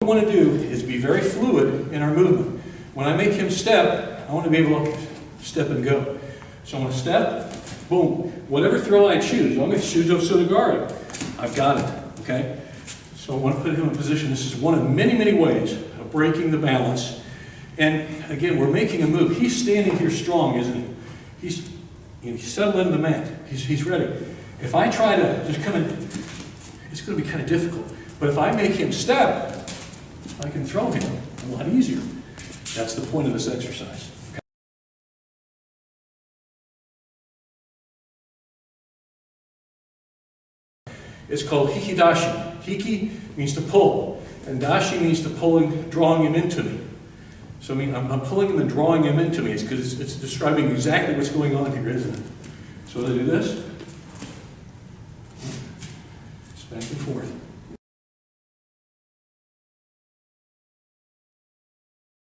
What we want to do is be very fluid in our movement. When I make him step, I want to be able to step and go. So I'm going to step, boom. Whatever throw I choose, I'm going to choose Osotogari. I've got it, okay? So I want to put him in a position. This is one of many, many ways of breaking the balance. And again, we're making a move. He's standing here strong, isn't he? He's settled into the mat. He's ready. If I try to just come in, it's going to be kind of difficult. But if I make him step, I can throw him a lot easier. That's the point of this exercise. Okay? It's called HIKI DASHI. HIKI means to pull, and DASHI means to pulling, drawing him into me. So I mean, I'm pulling him and drawing him into me. It's because it's describing exactly what's going on here, isn't it? So I do this. It's back and forth.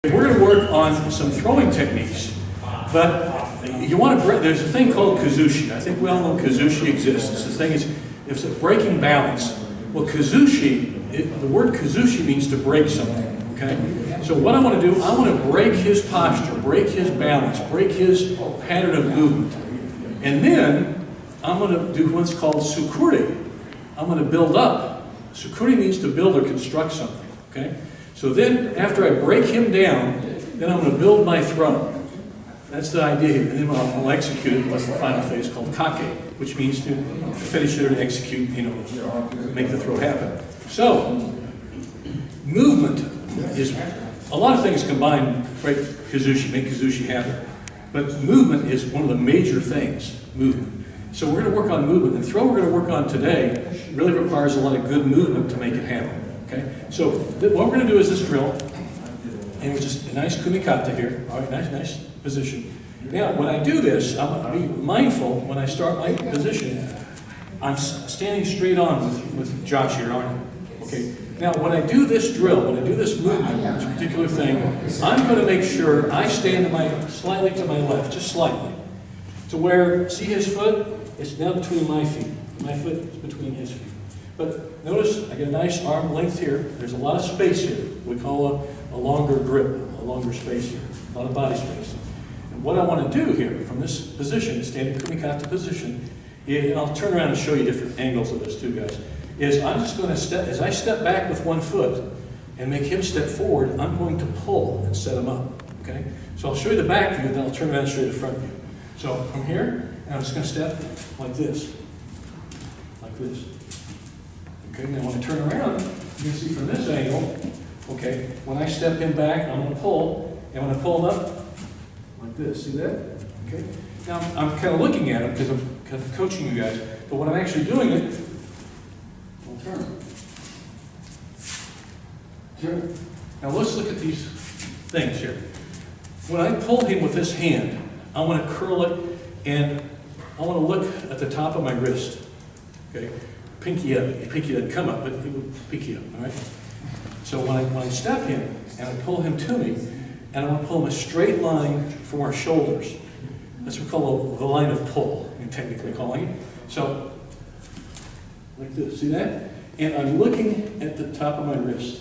We're going to work on some throwing techniques, but you want to break. There's a thing called Kuzushi. I think we all know Kuzushi exists. The thing is, it's a breaking balance. Well, Kuzushi, the word Kuzushi means to break something. Okay. So what I want to do, I want to break his posture, break his balance, break his pattern of movement, and then I'm going to do what's called TSUKURI. I'm going to build up. TSUKURI means to build or construct something. Okay. So then, after I break him down, then I'm going to build my throw. That's the idea here. And then I'll execute it. What's the final phase called KAKE, which means to finish it or to execute, make the throw happen. So, movement is a lot of things combined, right? Kuzushi, make Kuzushi happen. But movement is one of the major things, movement. So we're going to work on movement. And the throw we're going to work on today really requires a lot of good movement to make it happen. Okay, so what we're going to do is this drill, and it's just a nice kumikata here. All right, nice position. Now, when I do this, I'm going to be mindful when I start my position. I'm standing straight on with Josh here, aren't I? Okay. Now, when I do this drill, when I do this movement, this particular thing, I'm going to make sure I stand slightly to my left, just slightly, to where, see his foot? It's now between my feet. My foot is between his feet. But notice I get a nice arm length here. There's a lot of space here. We call a longer grip, a longer space here, a lot of body space. And what I want to do here from this position, standing kumikata position, and I'll turn around and show you different angles of this too, guys, is I'm just going to step, as I step back with one foot and make him step forward, I'm going to pull and set him up, okay? So I'll show you the back view, then I'll turn around and show you the front view. So from here, and I'm just going to step like this, like this. Okay, now when I turn around, you can see from this angle, okay, when I step him back, I'm going to pull, and when I pull him up, like this, see that? Okay, now I'm kind of looking at him because I'm kind of coaching you guys, but when I'm actually doing it, I'll turn. Turn. Now let's look at these things here. When I pull him with this hand, I want to curl it, and I want to look at the top of my wrist, okay? Pinky up. Pinky doesn't come up, but it would pinky up, all right? So when I step him, and I pull him to me, and I want to pull him a straight line from our shoulders. That's what we call the line of pull, you're technically calling it. So, like this, see that? And I'm looking at the top of my wrist,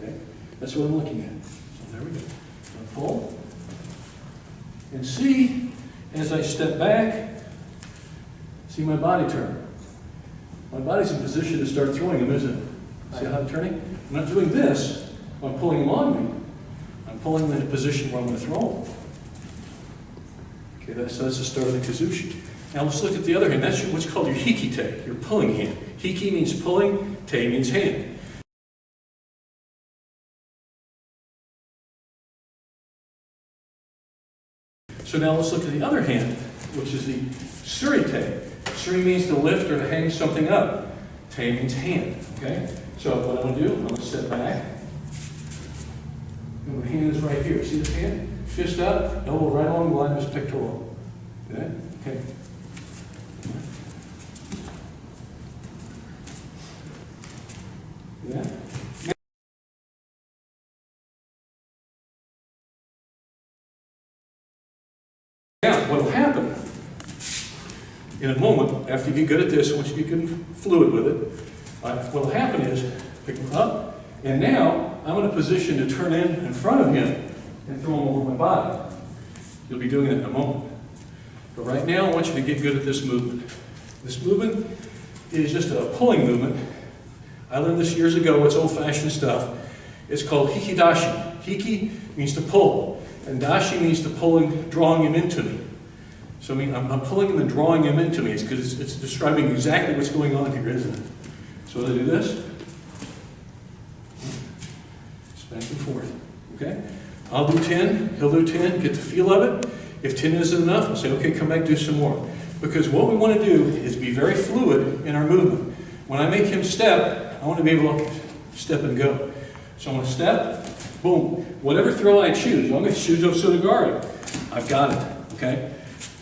okay? That's what I'm looking at. So there we go. So I pull, and see, as I step back, see my body turn. My body's in position to start throwing him, isn't it? See how I'm turning? I'm not doing this. I'm pulling him on me. I'm pulling him in a position where I'm going to throw him. Okay, that's the start of the Kuzushi. Now let's look at the other hand. That's what's called your HIKI te, your pulling hand. HIKI means pulling, te means hand. So now let's look at the other hand, which is the suri te. Suri means to lift or to hang something up. Te means hand, okay? So what I'm going to do, I'm going to step back. And my hand is right here. See this hand? Fist up, elbow right along the line of his pectoral. Okay? Okay. Yeah. Now, what will happen in a moment, after you get good at this, once you get good and fluid with it, what will happen is pick them up, and now I'm in a position to turn in front of him and throw him over my body. You'll be doing that in a moment. But right now, I want you to get good at this movement. This movement is just a pulling movement. I learned this years ago. It's old-fashioned stuff. It's called HIKI DASHI. HIKI means to pull, and DASHI means to pull and drawing him into me. So I mean, I'm pulling him and drawing him into me. It's because it's describing exactly what's going on here, isn't it? So I do this. It's back and forth. Okay? I'll do 10, he'll do 10, get the feel of it. If 10 isn't enough, I'll say, okay, come back, do some more. Because what we want to do is be very fluid in our movement. When I make him step, I want to be able to step and go. So I want to step, boom. Whatever throw I choose, I'm going to choose Osotogari. I've got it, okay?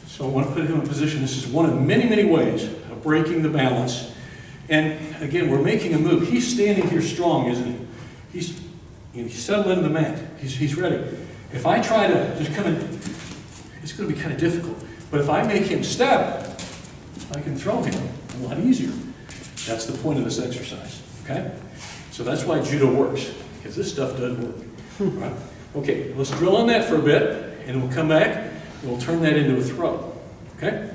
So I want to put him in a position. This is one of many, many ways of breaking the balance. And again, we're making a move. He's standing here strong, isn't he? He's settled into the mat. He's ready. If I try to just come in, it's going to be kind of difficult. But if I make him step, I can throw him a lot easier. That's the point of this exercise, okay? So that's why judo works, because this stuff does work. Right? Okay, let's drill on that for a bit, and we'll come back, and we'll turn that into a throw, okay?